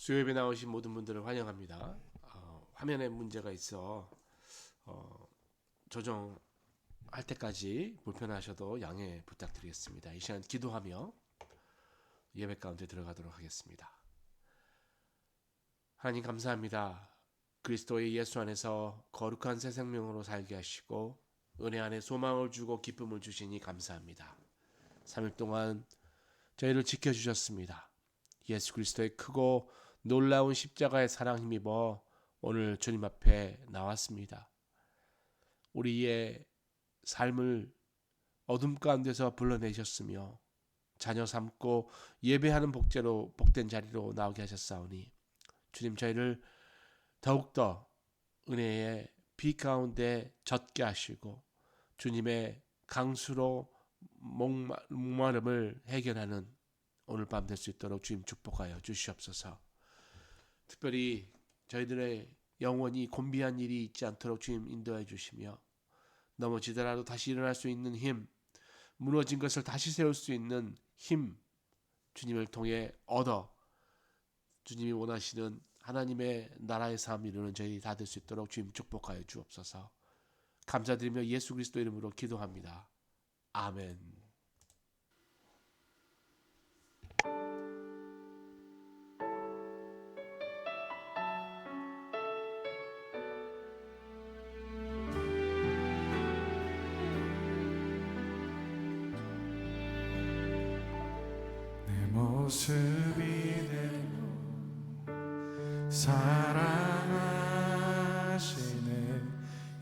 수요예배 나오신 모든 분들을 환영합니다. 화면에 문제가 있어 조정할 때까지 불편하셔도 양해 부탁드리겠습니다. 이 시간 기도하며 예배 가운데 들어가도록 하겠습니다. 하나님 감사합니다. 그리스도의 예수 안에서 거룩한 새 생명으로 살게 하시고 은혜 안에 소망을 주고 기쁨을 주시니 감사합니다. 3일 동안 저희를 지켜주셨습니다. 예수 그리스도의 크고 놀라운 십자가의 사랑 힘입어 오늘 주님 앞에 나왔습니다. 우리의 삶을 어둠 가운데서 불러내셨으며 자녀 삼고 예배하는 복제로 복된 자리로 나오게 하셨사오니 주님 저희를 더욱더 은혜의 비 가운데 젖게 하시고 주님의 강수로 목마름을 해결하는 오늘 밤 될 수 있도록 주님 축복하여 주시옵소서. 특별히 저희들의 영혼이 곤비한 일이 있지 않도록 주님 인도해 주시며 넘어지더라도 다시 일어날 수 있는 힘, 무너진 것을 다시 세울 수 있는 힘 주님을 통해 얻어 주님이 원하시는 하나님의 나라의 삶을 이루는 저희 다 될 수 있도록 주님 축복하여 주옵소서. 감사드리며 예수 그리스도 이름으로 기도합니다. 아멘. 모습 이대로 사랑하시네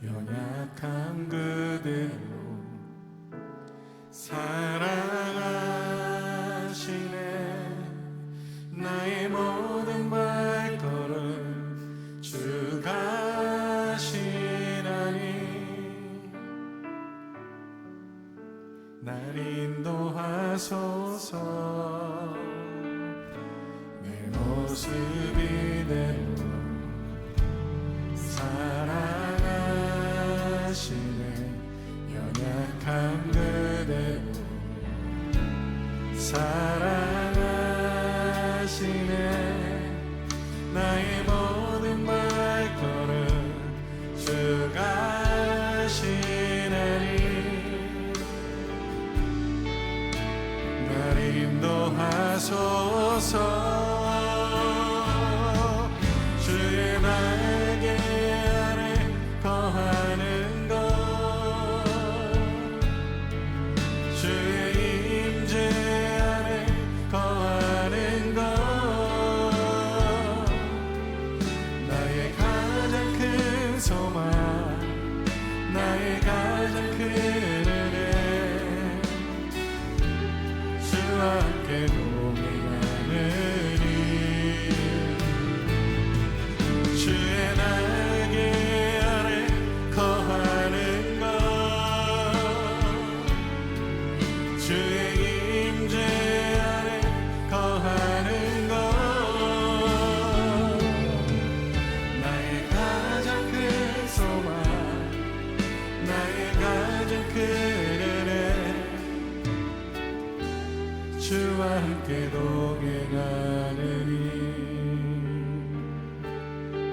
연약한 그대로 사랑하시네 나의 모든 발걸음 주가 하시나니 날 인도하소서 모습 이대로 사랑하시네 연약한 그대로 사랑하시네 나의 모든 발걸음 주가 하시나니 날 인도하소서 주와 함께 동행하느니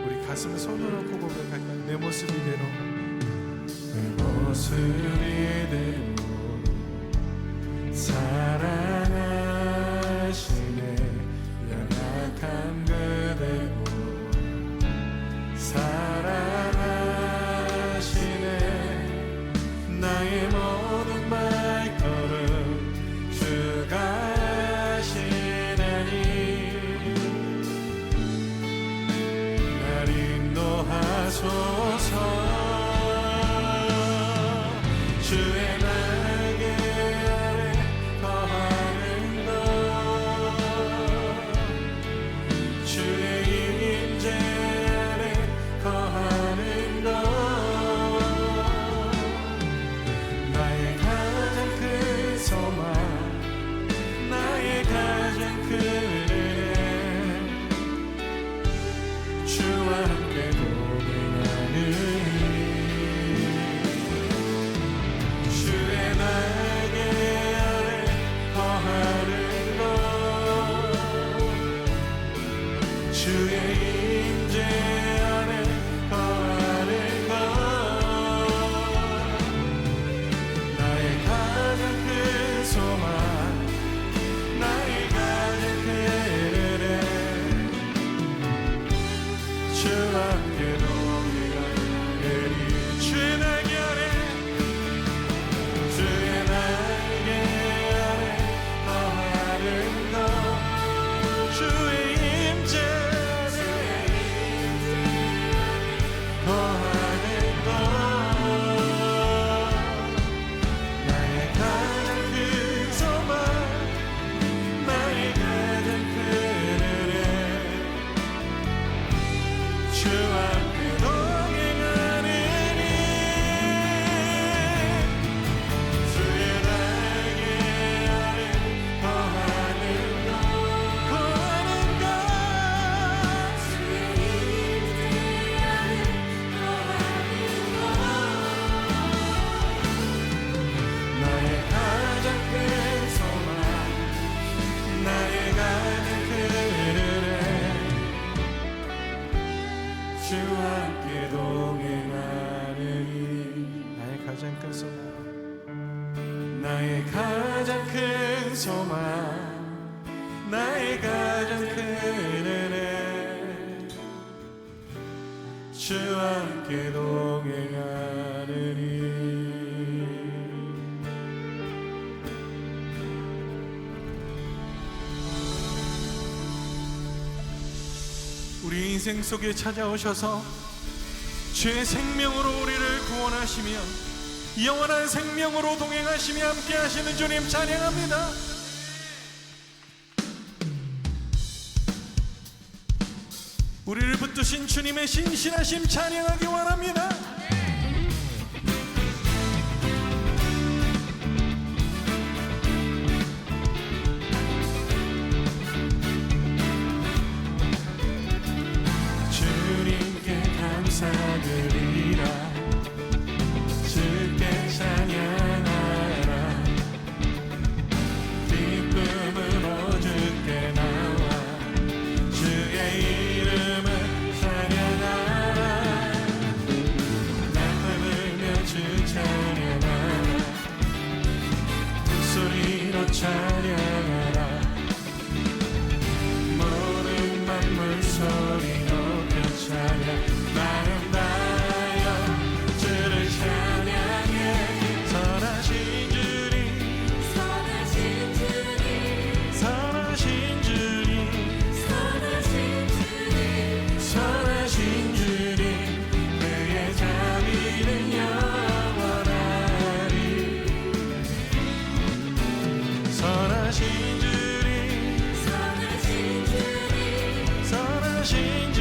우리 가슴을 손으로 얹고 고백할까요? 내 모습 이대로 내 모습 이대로 사랑하시네 연약한 그대로 사랑하시네 나의 모든 발걸음 주가 하소서 주 주의 임재 안에 거하는 것 나의 가장 큰 소망 나의 가장 큰 은혜 주와 함께 동행하리니 주의 날개 아래 주의 날개 아래 거하는 것 주의 임재 거하는 것 나의 가장 큰 소망 나의 가장 큰 은혜 주와 함께 동행하리니 주의 날개 아래 거하는 것 주의 임재 안에 나의 가장 큰 소망 나의 가장 큰 은혜 주와 함께 동행하리니 나의 가장 큰 소망 나의 가장 큰 소망 나의 가장 큰 은혜 주와 함께 동행하리니 우리 인생 속에 찾아오셔서 주의 생명으로 우리를 구원하시며 영원한 생명으로 동행하시며 함께 하시는 주님 찬양합니다. 우리를 붙드신 주님의 신실하심 찬양하기 원합니다. 주님께 감사드리라 주께 찬양하라 기쁨으로 주께 나와 주의 이름을 찬양하라 날 부르며 주 찬양하라 소리로 찬양하라 모든 만물 소리 높여 찬양 나는 나여 주를 찬양해 선하신 주님 선하신 주님 선하신 주님 선하신 주님 그의 자비는 영원하리 선하신 주님 선하신 주님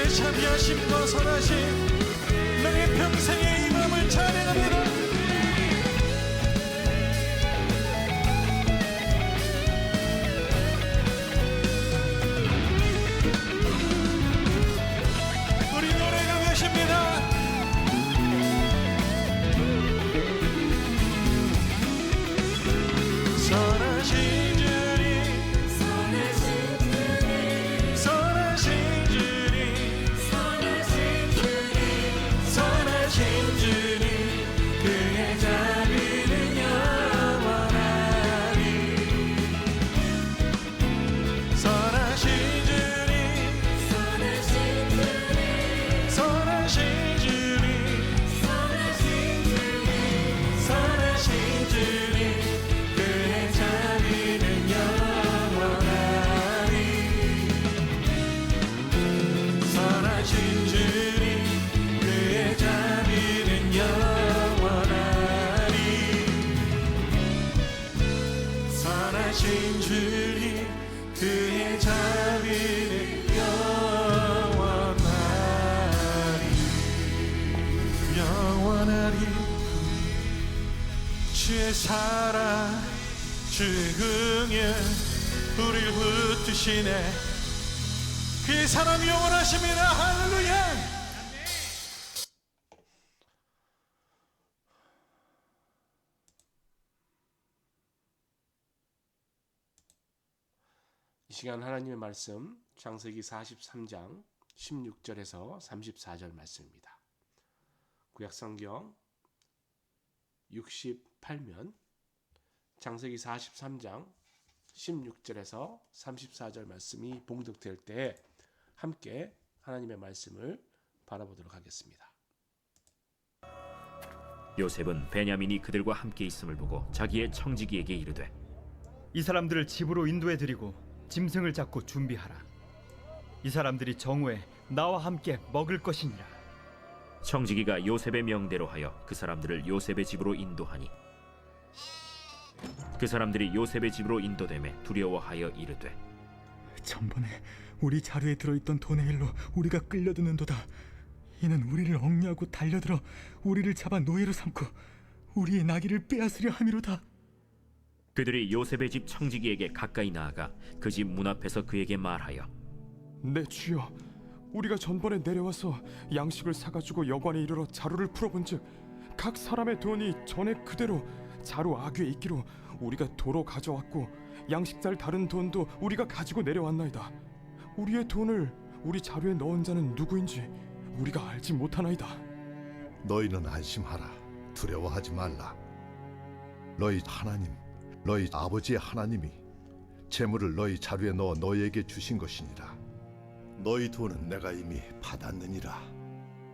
주의 자비하심과 선하심 너의 평생의 임함을 찬양합니다. 우리 노래가 되십니다. 선하신 주님 선하신 주님 선하신 주님 그의 자비는 영원하리. 선하신 주님 선하신 주님 그의 자비는 영원하리. 선하신 주님 그의 자비는 영원하리. 선하신 주님 그의 자비는 영원하리. 주의 사랑 주의 긍휼 우리를 붙드시네. 그의 사랑 영원하십니다. 할렐루야. 이 시간 하나님의 말씀 창세기 43장 16절에서 34절 말씀입니다. 구약성경 68면 창세기 43장 16절에서 34절 말씀이 봉독될 때 함께 하나님의 말씀을 바라보도록 하겠습니다. 요셉은 베냐민이 그들과 함께 있음을 보고 자기의 청지기에게 이르되 이 사람들을 집으로 인도해 드리고 짐승을 잡고 준비하라. 이 사람들이 정오에 나와 함께 먹을 것이니라. 청지기가 요셉의 명대로 하여 그 사람들을 요셉의 집으로 인도하니 그 사람들이 요셉의 집으로 인도되매 두려워하여 이르되 전번에 우리 자루에 들어있던 돈의 일로 우리가 끌려드는도다. 이는 우리를 억류하고 달려들어 우리를 잡아 노예로 삼고 우리의 나귀를 빼앗으려 함이로다. 그들이 요셉의 집 청지기에게 가까이 나아가 그 집 문 앞에서 그에게 말하여 네 주여, 우리가 전번에 내려와서 양식을 사가지고 여관에 이르러 자루를 풀어본즉 각 사람의 돈이 전에 그대로 자루 아귀에 있기로 우리가 도로 가져왔고 양식살 다른 돈도 우리가 가지고 내려왔나이다. 우리의 돈을 우리 자루에 넣은 자는 누구인지 우리가 알지 못하나이다. 너희는 안심하라. 두려워하지 말라. 너희 하나님, 너희 아버지의 하나님이 재물을 너희 자루에 넣어 너희에게 주신 것이니라. 너희 돈은 내가 이미 받았느니라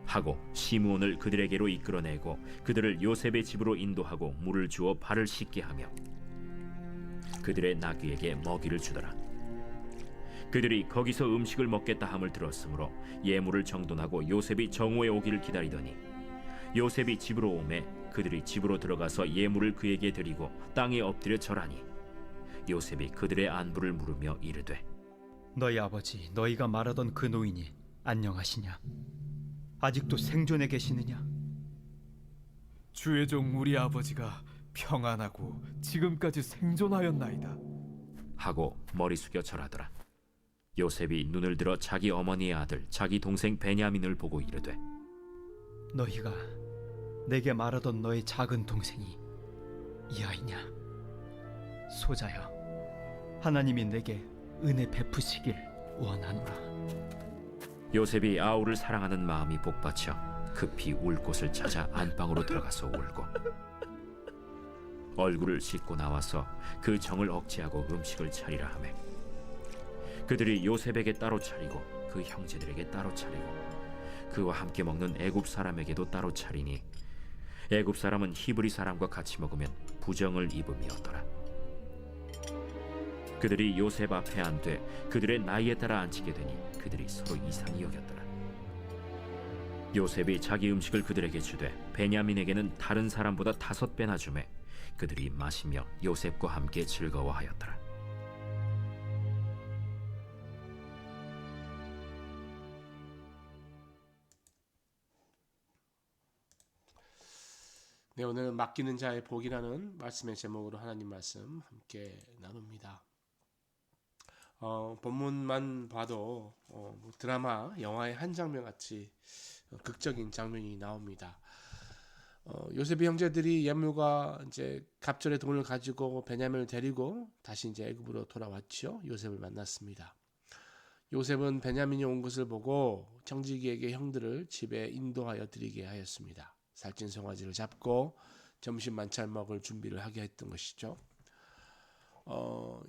하고 시므온을 그들에게로 이끌어내고 그들을 요셉의 집으로 인도하고 물을 주어 발을 씻게 하며 그들의 나귀에게 먹이를 주더라. 그들이 거기서 음식을 먹겠다 함을 들었으므로 예물을 정돈하고 요셉이 정오에 오기를 기다리더니 요셉이 집으로 오매 그들이 집으로 들어가서 예물을 그에게 드리고 땅에 엎드려 절하니 요셉이 그들의 안부를 물으며 이르되 너희 아버지 너희가 말하던 그 노인이 안녕하시냐? 아직도 생존해 계시느냐? 주의 종 우리 아버지가 평안하고 지금까지 생존하였나이다. 하고 머리 숙여 절하더라. 요셉이 눈을 들어 자기 어머니의 아들 자기 동생 베냐민을 보고 이르되 너희가 내게 말하던 너의 작은 동생이 이 아이냐? 소자여, 하나님이 내게 은혜 베푸시길 원하노라. 요셉이 아우를 사랑하는 마음이 복받쳐 급히 울 곳을 찾아 안방으로 들어가서 울고 얼굴을 씻고 나와서 그 정을 억제하고 음식을 차리라 하매 그들이 요셉에게 따로 차리고 그 형제들에게 따로 차리고 그와 함께 먹는 애굽 사람에게도 따로 차리니 애굽 사람은 히브리 사람과 같이 먹으면 부정을 입음이었더라. 그들이 요셉 앞에 앉되 그들의 나이에 따라 앉히게 되니 그들이 서로 이상히 여겼더라. 요셉이 자기 음식을 그들에게 주되 베냐민에게는 다른 사람보다 5배나 주매 그들이 마시며 요셉과 함께 즐거워하였더라. 네, 오늘은 맡기는 자의 복이라는 말씀의 제목으로 하나님 말씀 함께 나눕니다. 본문만 봐도 뭐 드라마, 영화의 한 장면 같이 극적인 장면이 나옵니다. 요셉의 형제들이 예물과 이제 갑절의 돈을 가지고 베냐민을 데리고 다시 이제 애굽으로 돌아왔죠. 요셉을 만났습니다. 요셉은 베냐민이 온 것을 보고 청지기에게 형들을 집에 인도하여 드리게 하였습니다. 살찐 송아지를 잡고 점심 만찬 먹을 준비를 하게 했던 것이죠.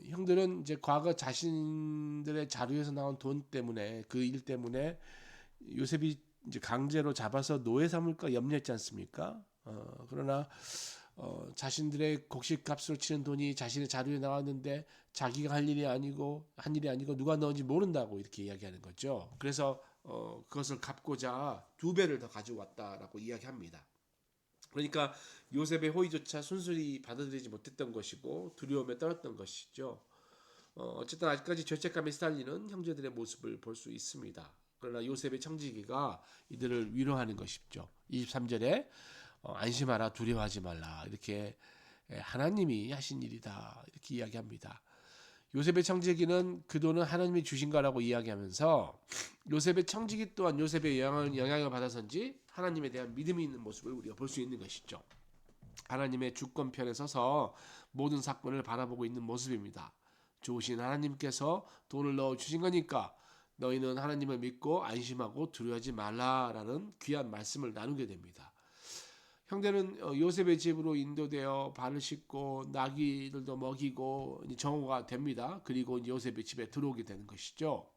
형들은 이제 과거 자신들의 자루에서 나온 돈 때문에 그 일 때문에 요셉이 이제 강제로 잡아서 노예 삼을까 염려했지 않습니까? 그러나 자신들의 곡식값으로 치는 돈이 자신의 자루에 나왔는데 자기가 한 일이 아니고 누가 넣은지 모른다고 이렇게 이야기하는 거죠. 그래서 그것을 갚고자 2배를 더 가지고 왔다라고 이야기합니다. 그러니까 요셉의 호의조차 순순히 받아들이지 못했던 것이고 두려움에 떨었던 것이죠. 어쨌든 아직까지 죄책감에 시달리는 형제들의 모습을 볼 수 있습니다. 그러나 요셉의 청지기가 이들을 위로하는 것이죠. 23절에 안심하라, 두려워하지 말라, 이렇게 하나님이 하신 일이다, 이렇게 이야기합니다. 요셉의 청지기는 그 돈은 하나님이 주신 거라고 이야기하면서 요셉의 청지기 또한 요셉의 영향을 받아서인지 하나님에 대한 믿음이 있는 모습을 우리가 볼 수 있는 것이죠. 하나님의 주권편에 서서 모든 사건을 바라보고 있는 모습입니다. 좋으신 하나님께서 돈을 넣어주신 거니까 너희는 하나님을 믿고 안심하고 두려워하지 말라라는 귀한 말씀을 나누게 됩니다. 형제는 요셉의 집으로 인도되어 발을 씻고 나귀들도 먹이고 정오가 됩니다. 그리고 요셉의 집에 들어오게 되는 것이죠.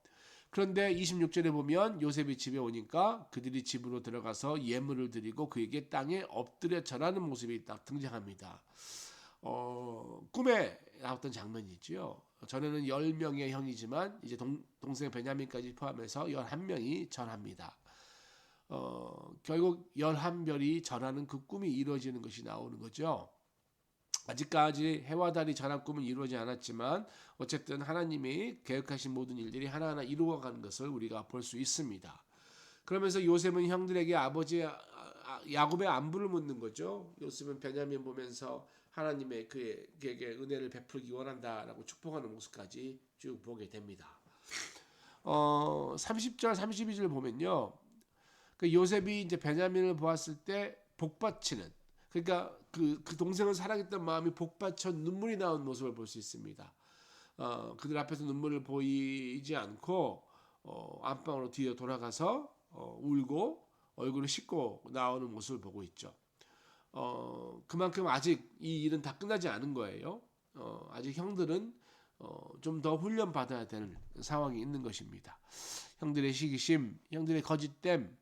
그런데 26절에 보면 요셉이 집에 오니까 그들이 집으로 들어가서 예물을 드리고 그에게 땅에 엎드려 절하는 모습이 딱 등장합니다. 꿈에 나왔던 장면이지요. 전에는 10명의 형이지만 이제 동생 베냐민까지 포함해서 11명이 절합니다. 결국 11별이 절하는 그 꿈이 이루어지는 것이 나오는 거죠. 아직까지 해와 달이 절한 꿈은 이루어지지 않았지만 어쨌든 하나님이 계획하신 모든 일들이 하나하나 이루어가는 것을 우리가 볼 수 있습니다. 그러면서 요셉은 형들에게 아버지 야곱의 안부를 묻는 거죠. 요셉은 베냐민 보면서 하나님의 그에게 은혜를 베풀기 원한다라고 축복하는 모습까지 쭉 보게 됩니다. 30절 32절 보면요. 그 요셉이 이제 베냐민을 보았을 때 복받치는, 그러니까 그 동생을 사랑했던 마음이 복받쳐 눈물이 나온 모습을 볼 수 있습니다. 그들 앞에서 눈물을 보이지 않고 안방으로 뒤에 돌아가서 울고 얼굴을 씻고 나오는 모습을 보고 있죠. 그만큼 아직 이 일은 다 끝나지 않은 거예요. 아직 형들은 좀 더 훈련 받아야 될 상황이 있는 것입니다. 형들의 시기심, 형들의 거짓됨,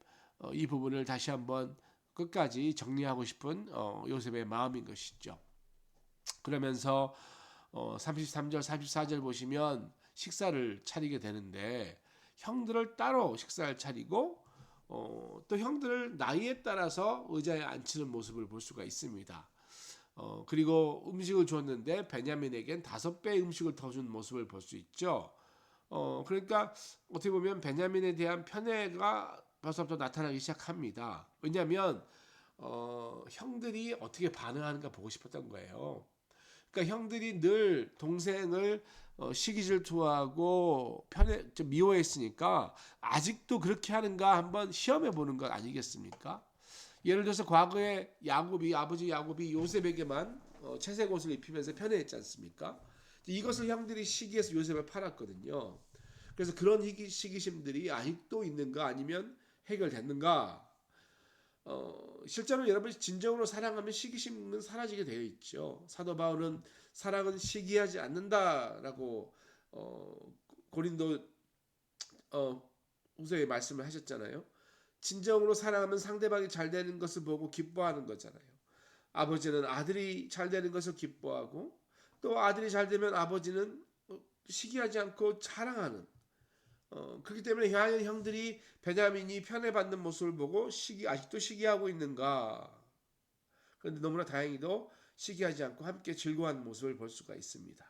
이 부분을 다시 한번 끝까지 정리하고 싶은 요셉의 마음인 것이죠. 그러면서 33절 34절 보시면 식사를 차리게 되는데 형들을 따로 식사를 차리고 또 형들을 나이에 따라서 의자에 앉히는 모습을 볼 수가 있습니다. 그리고 음식을 줬는데 베냐민에겐 5배의 음식을 더 준 모습을 볼 수 있죠. 그러니까 어떻게 보면 베냐민에 대한 편애가 벌써부터 나타나기 시작합니다. 왜냐하면 형들이 어떻게 반응하는가 보고 싶었던 거예요. 그러니까 형들이 늘 동생을 시기 질투하고 좀 미워했으니까 아직도 그렇게 하는가 한번 시험해 보는 것 아니겠습니까? 예를 들어서 과거에 아버지 야곱이 요셉에게만 채색 옷을 입히면서 편애했지 않습니까? 이것을 형들이 시기해서 요셉을 팔았거든요. 그래서 그런 시기심들이 아직도 있는가 아니면 해결됐는가? 실제로 여러분이 진정으로 사랑하면 시기심은 사라지게 되어 있죠. 사도 바울은 사랑은 시기하지 않는다라고 고린도 후서에 말씀을 하셨잖아요. 진정으로 사랑하면 상대방이 잘 되는 것을 보고 기뻐하는 거잖아요. 아버지는 아들이 잘 되는 것을 기뻐하고 또 아들이 잘 되면 아버지는 시기하지 않고 자랑하는, 그렇기 때문에 형들이 베냐민이 편애받는 모습을 보고 아직도 시기하고 있는가. 그런데 너무나 다행히도 시기하지 않고 함께 즐거워하는 모습을 볼 수가 있습니다.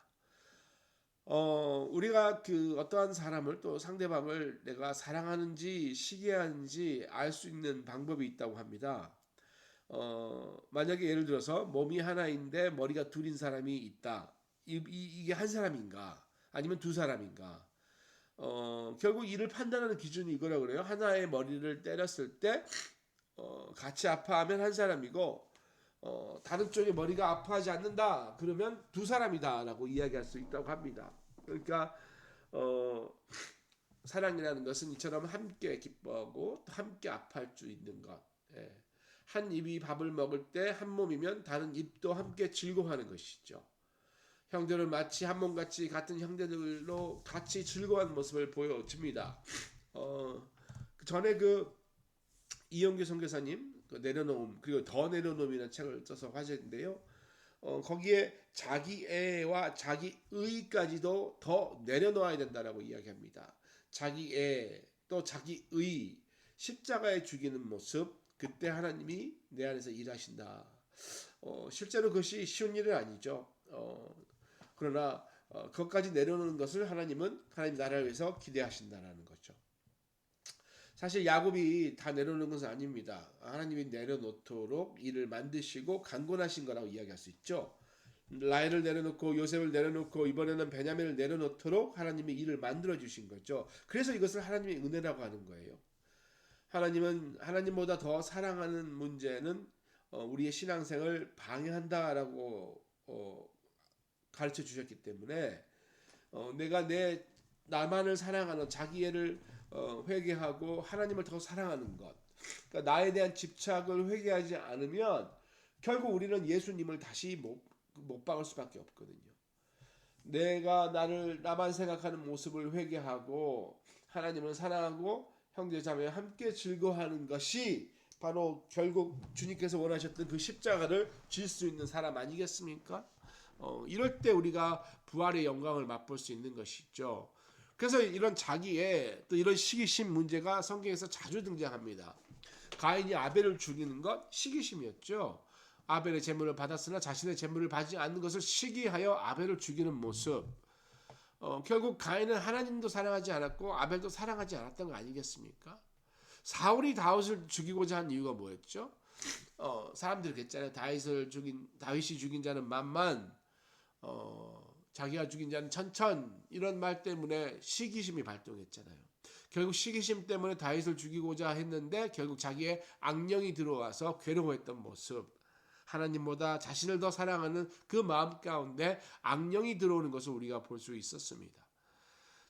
우리가 그 어떠한 사람을 또 상대방을 내가 사랑하는지 시기하는지 알 수 있는 방법이 있다고 합니다. 만약에 예를 들어서 몸이 하나인데 머리가 둘인 사람이 있다. 이게 한 사람인가? 아니면 두 사람인가? 결국 이를 판단하는 기준이 이거라고 그래요. 하나의 머리를 때렸을 때 같이 아파하면 한 사람이고 다른 쪽의 머리가 아파하지 않는다. 그러면 두 사람이다라고 이야기할 수 있다고 합니다. 그러니까 사랑이라는 것은 이처럼 함께 기뻐하고 함께 아파할 수 있는 것. 예. 한 입이 밥을 먹을 때 한 몸이면 다른 입도 함께 즐거워하는 것이죠. 형제를 마치 한 몸같이 같은 형제들로 같이 즐거워하는 모습을 보여줍니다. 전에 이영규 선교사님 내려놓음 그리고 더 내려놓음이라는 책을 써서 화제인데요. 거기에 자기애와 자기의까지도 더 내려놓아야 된다라고 이야기합니다. 자기애 또 자기의 십자가에 죽이는 모습 그때 하나님이 내 안에서 일하신다. 실제로 그것이 쉬운 일은 아니죠. 그러나 그것까지 내려놓는 것을 하나님 나라를 위해서 기대하신다라는 거죠. 사실 야곱이 다 내려놓는 것은 아닙니다. 하나님이 내려놓도록 일을 만드시고 강권하신 거라고 이야기할 수 있죠. 라헬을 내려놓고 요셉을 내려놓고 이번에는 베냐민을 내려놓도록 하나님이 일을 만들어 주신 거죠. 그래서 이것을 하나님의 은혜라고 하는 거예요. 하나님은 하나님보다 더 사랑하는 문제는 우리의 신앙생을 방해한다라고 가르쳐 주셨기 때문에 내가 나만을 사랑하는 자기애를 회개하고 하나님을 더 사랑하는 것, 그러니까 나에 대한 집착을 회개하지 않으면 결국 우리는 예수님을 다시 못 박을 수밖에 없거든요. 내가 나만 생각하는 모습을 회개하고 하나님을 사랑하고 형제자매 함께 즐거워하는 것이 바로 결국 주님께서 원하셨던 그 십자가를 질 수 있는 사람 아니겠습니까? 이럴 때 우리가 부활의 영광을 맛볼 수 있는 것이죠. 그래서 이런 자기의 또 이런 시기심 문제가 성경에서 자주 등장합니다. 가인이 아벨을 죽이는 것 시기심이었죠. 아벨의 제물을 받았으나 자신의 제물을 받지 않는 것을 시기하여 아벨을 죽이는 모습. 결국 가인은 하나님도 사랑하지 않았고 아벨도 사랑하지 않았던 거 아니겠습니까? 사울이 다윗을 죽이고자 한 이유가 뭐였죠? 사람들이 그랬잖아요. 다윗이 죽인 자는 만만, 자기가 죽인 자는 천천, 이런 말 때문에 시기심이 발동했잖아요. 결국 시기심 때문에 다윗을 죽이고자 했는데 결국 자기의 악령이 들어와서 괴로워했던 모습. 하나님보다 자신을 더 사랑하는 그 마음 가운데 악령이 들어오는 것을 우리가 볼 수 있었습니다.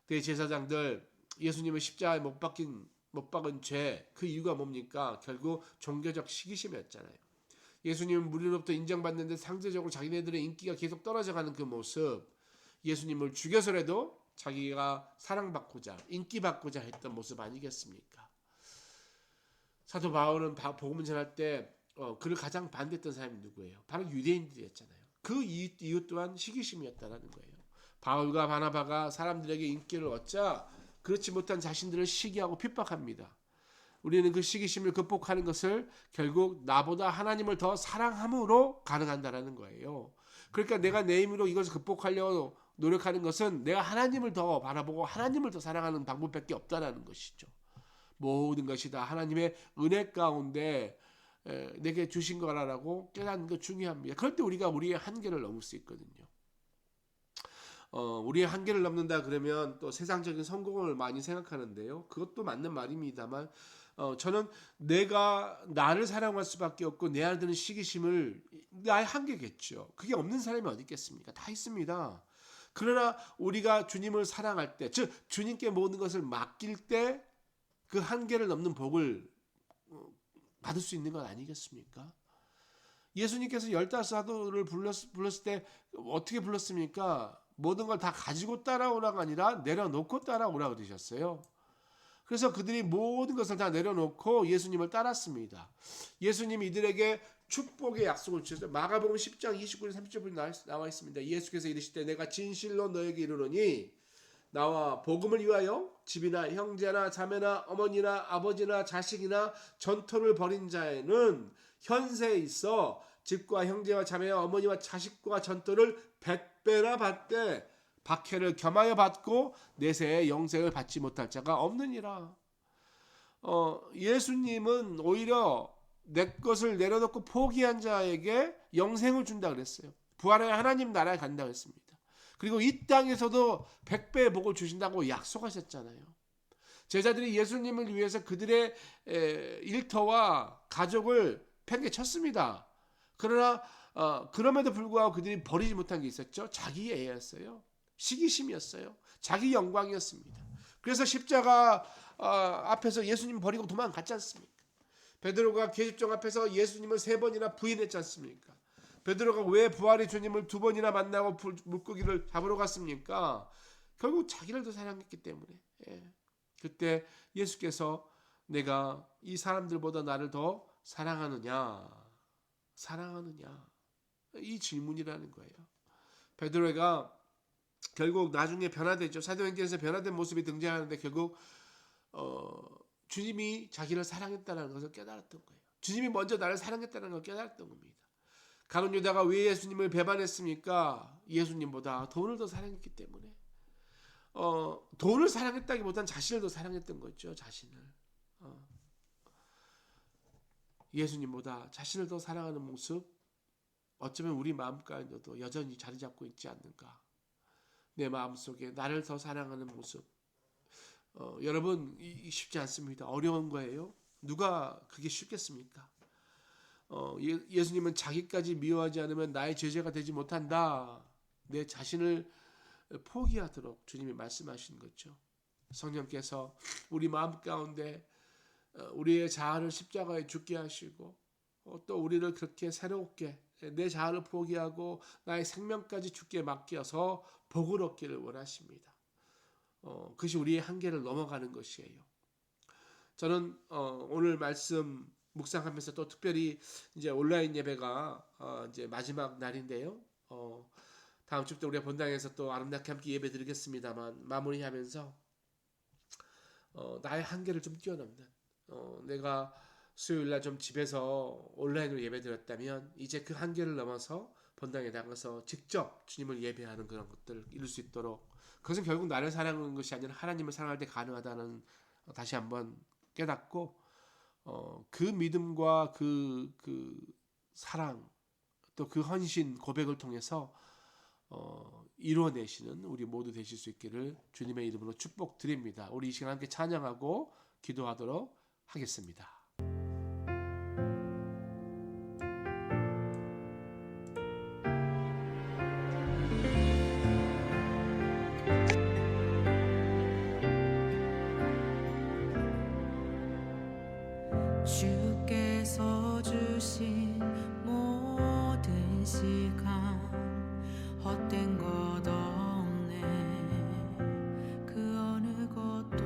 대제사장들 예수님을 십자가에 못 박은 죄, 그 이유가 뭡니까? 결국 종교적 시기심이었잖아요. 예수님은 무리로부터 인정받는데 상대적으로 자기네들의 인기가 계속 떨어져가는 그 모습, 예수님을 죽여서라도 자기가 사랑받고자 인기받고자 했던 모습 아니겠습니까? 사도 바울은 복음을 전할 때 그를 가장 반대했던 사람이 누구예요? 바로 유대인들이었잖아요. 그 이유 또한 시기심이었다는 거예요. 바울과 바나바가 사람들에게 인기를 얻자 그렇지 못한 자신들을 시기하고 핍박합니다. 우리는 그 시기심을 극복하는 것을 결국 나보다 하나님을 더 사랑함으로 가능한다는 거예요. 그러니까 내가 내 힘으로 이것을 극복하려고 노력하는 것은 내가 하나님을 더 바라보고 하나님을 더 사랑하는 방법밖에 없다는 것이죠. 모든 것이 다 하나님의 은혜 가운데 내게 주신 거라고 깨닫는 거 중요합니다. 그럴 때 우리가 우리의 한계를 넘을 수 있거든요. 우리의 한계를 넘는다 그러면 또 세상적인 성공을 많이 생각하는데요. 그것도 맞는 말입니다만 저는 내가 나를 사랑할 수밖에 없고 내 안에 드는 시기심을 나의 한계겠죠. 그게 없는 사람이 어디 있겠습니까? 다 있습니다. 그러나 우리가 주님을 사랑할 때, 즉 주님께 모든 것을 맡길 때 그 한계를 넘는 복을 받을 수 있는 것 아니겠습니까? 예수님께서 15사도를 불렀을 때 어떻게 불렀습니까? 모든 걸 다 가지고 따라오라가 아니라 내려놓고 따라오라고 그러셨어요. 그래서 그들이 모든 것을 다 내려놓고 예수님을 따랐습니다. 예수님이 이들에게 축복의 약속을 주셨어요. 마가복음 10장 29절 30절 나와 있습니다. 예수께서 이르시되 내가 진실로 너에게 이르노니 나와 복음을 위하여 집이나 형제나 자매나 어머니나 아버지나 자식이나 전토를 벌인 자에는 현세에 있어 집과 형제와 자매와 어머니와 자식과 전토를 100배나 받되 박해를 겸하여 받고 내세에 영생을 받지 못할 자가 없느니라. 예수님은 오히려 내 것을 내려놓고 포기한 자에게 영생을 준다 그랬어요. 부활의 하나님 나라에 간다 그랬습니다. 그리고 이 땅에서도 100배의 복을 주신다고 약속하셨잖아요. 제자들이 예수님을 위해서 그들의 일터와 가족을 팽개쳤습니다. 그러나 그럼에도 불구하고 그들이 버리지 못한 게 있었죠. 자기 애였어요. 시기심이었어요. 자기 영광이었습니다. 그래서 십자가 앞에서 예수님 버리고 도망갔지 않습니까? 베드로가 계집종 앞에서 예수님을 3번이나 부인했지 않습니까? 베드로가 왜 부활의 주님을 2번이나 만나고 물고기를 잡으러 갔습니까? 결국 자기를 더 사랑했기 때문에. 그때 예수께서 내가 이 사람들보다 나를 더 사랑하느냐? 이 질문이라는 거예요. 베드로가 결국 나중에 변화되죠. 사도행전에서 변화된 모습이 등장하는데 결국 주님이 자기를 사랑했다는 것을 깨달았던 거예요. 주님이 먼저 나를 사랑했다는 걸 깨달았던 겁니다. 가룟 유다가 왜 예수님을 배반했습니까? 예수님보다 돈을 더 사랑했기 때문에. 돈을 사랑했다기보다는 자신을 더 사랑했던 거죠. 자신을. 예수님보다 자신을 더 사랑하는 모습, 어쩌면 우리 마음 가운데도 여전히 자리 잡고 있지 않는가. 내 마음속에 나를 더 사랑하는 모습. 여러분, 쉽지 않습니다. 어려운 거예요. 누가 그게 쉽겠습니까? 예수님은 자기까지 미워하지 않으면 나의 제자가 되지 못한다. 내 자신을 포기하도록 주님이 말씀하신 거죠. 성령께서 우리 마음 가운데 우리의 자아를 십자가에 죽게 하시고 또 우리를 그렇게 새롭게 내 자아를 포기하고 나의 생명까지 주께 맡겨서 복을 얻기를 원하십니다. 그것이 우리의 한계를 넘어가는 것이에요. 저는 오늘 말씀 묵상하면서 또 특별히 이제 온라인 예배가 이제 마지막 날인데요. 다음 주부터 우리가 본당에서 또 아름답게 함께 예배 드리겠습니다만 마무리하면서 나의 한계를 좀 뛰어넘는 내가 수요일날 좀 집에서 온라인으로 예배 드렸다면 이제 그 한계를 넘어서 본당에 나가서 직접 주님을 예배하는 그런 것들을 이룰 수 있도록, 그것은 결국 나를 사랑하는 것이 아니라 하나님을 사랑할 때 가능하다는 다시 한번 깨닫고 그 믿음과 그 사랑 또 그 헌신 고백을 통해서 이루어내시는 우리 모두 되실 수 있기를 주님의 이름으로 축복드립니다. 우리 이 시간 함께 찬양하고 기도하도록 하겠습니다. 주께서 주신 모든 시간 헛된 것 없네. 그 어느 것도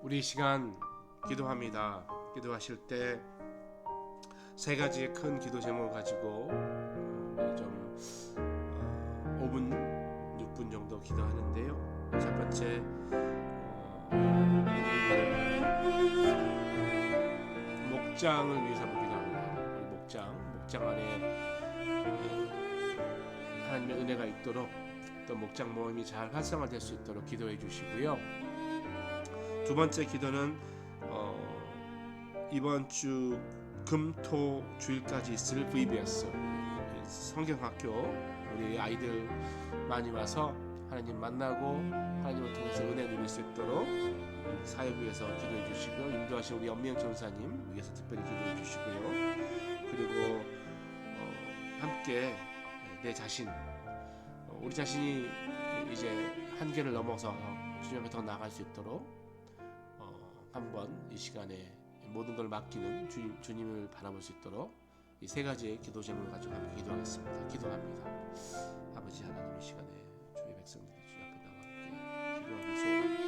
우리 이 시간 기도합니다. 기도하실 때 세 가지의 큰 기도 제목을 가지고 우리 좀 5분, 6분 정도 기도하는데요. 첫 번째 목장을 위해서 한번 기도합니다. 우리 목장 안에 하나님의 은혜가 있도록 또 목장 모임이 잘 활성화될 수 있도록 기도해 주시고요. 두 번째 기도는 이번 주 금토 주일까지 있을 VBS 성경학교 우리 아이들 많이 와서 하나님 만나고 하나님을 통해서 은혜 누릴 수 있도록 사역 위해서 기도해 주시고, 인도하신 우리 연명 전사님 위해서 특별히 기도해 주시고요. 그리고 함께 내 자신, 우리 자신이 이제 한계를 넘어서 주님 앞에 더 나아갈 수 있도록 한번 이 시간에 모든 걸 맡기는 주님을 바라볼 수 있도록 이 세 가지의 기도 제목을 가지고 함께 기도하겠습니다. 기도합니다. 아버지 하나님, 이 시간에 주의 백성들이 주 앞에 나와 함께 기도하기 소원합니다.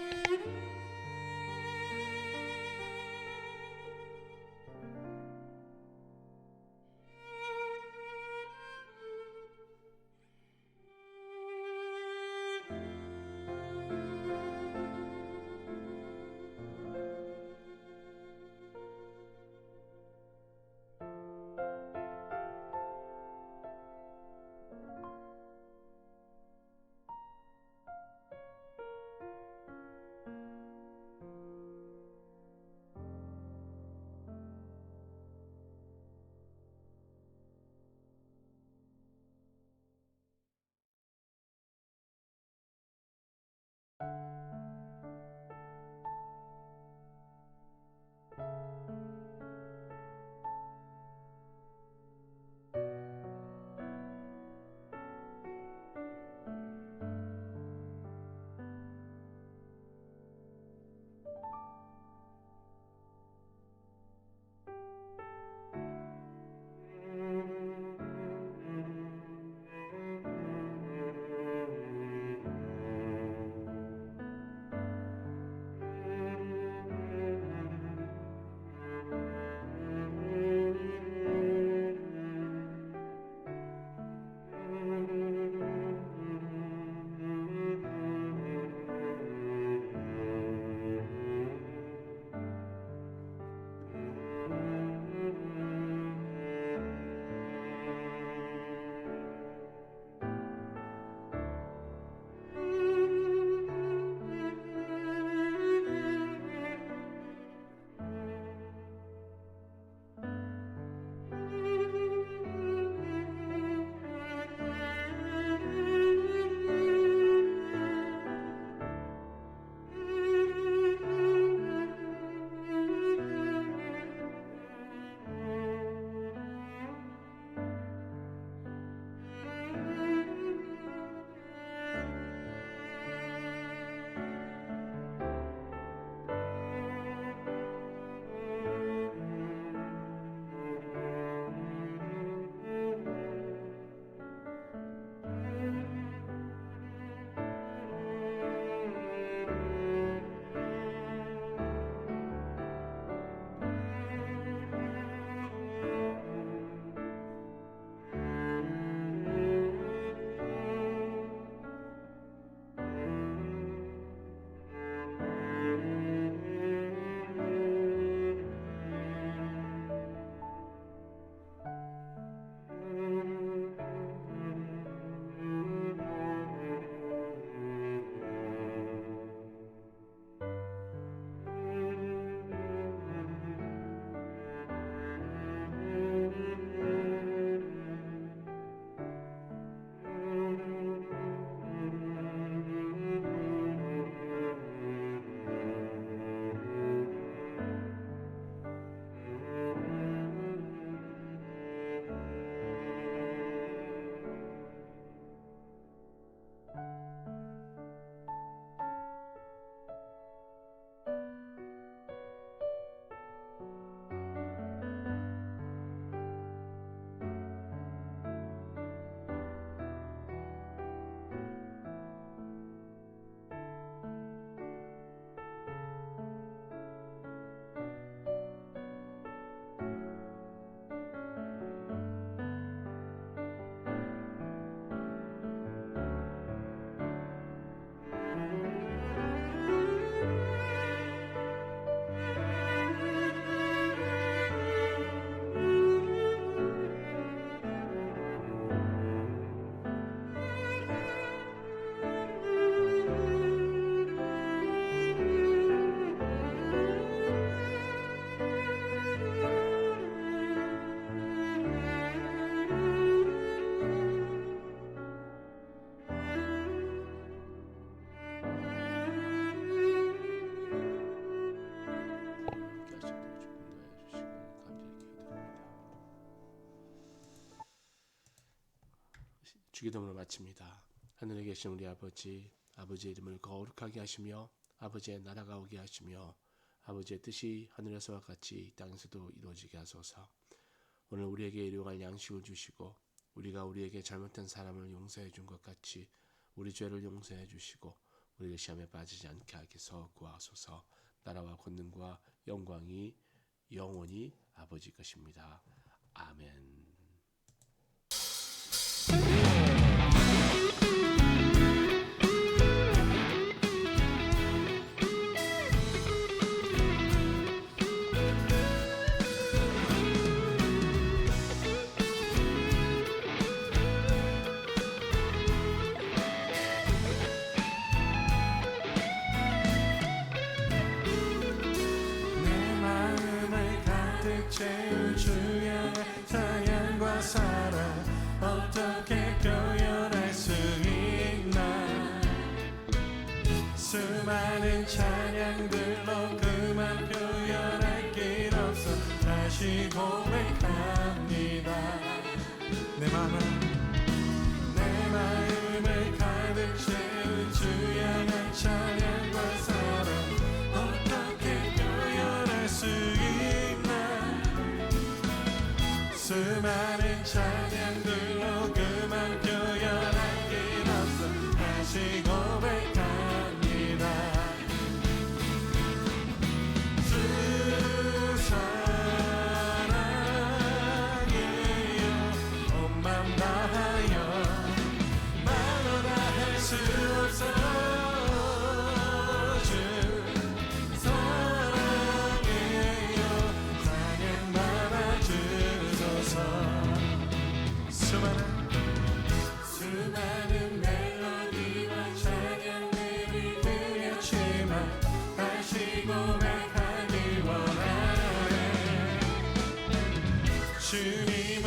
주기도문을 마칩니다. 하늘에 계신 우리 아버지, 아버지의 이름을 거룩하게 하시며 아버지의 나라가 오게 하시며 아버지의 뜻이 하늘에서와 같이 땅에서도 이루어지게 하소서. 오늘 우리에게 일용할 양식을 주시고 우리가 우리에게 잘못된 사람을 용서해 준 것 같이 우리 죄를 용서해 주시고 우리를 시험에 빠지지 않게 하소서. 구하소서. 나라와 권능과 영광이 영원히 아버지 것입니다. 아멘. 내 마음을 가득 채울 주의 찬양과 사랑 어떻게 표현할 수 있나. 수많은 찬양들로 그만 표현할 길 없어 다시 고백합니다. 내 마음을 가득 채울 주의 향한 찬양과 사랑 어떻게 표현할 수 있나. 수많은 찬양들로 그만 표현할 길 없어 다시 고백합니다. 주 사랑해요 온 맘 다하여 말로 다 할 수 없어. 주 사랑해요 찬양 받아주소서. 수많은 멜로디와 찬양들이 들렸지만 다시 고백하길 원하네. 주님을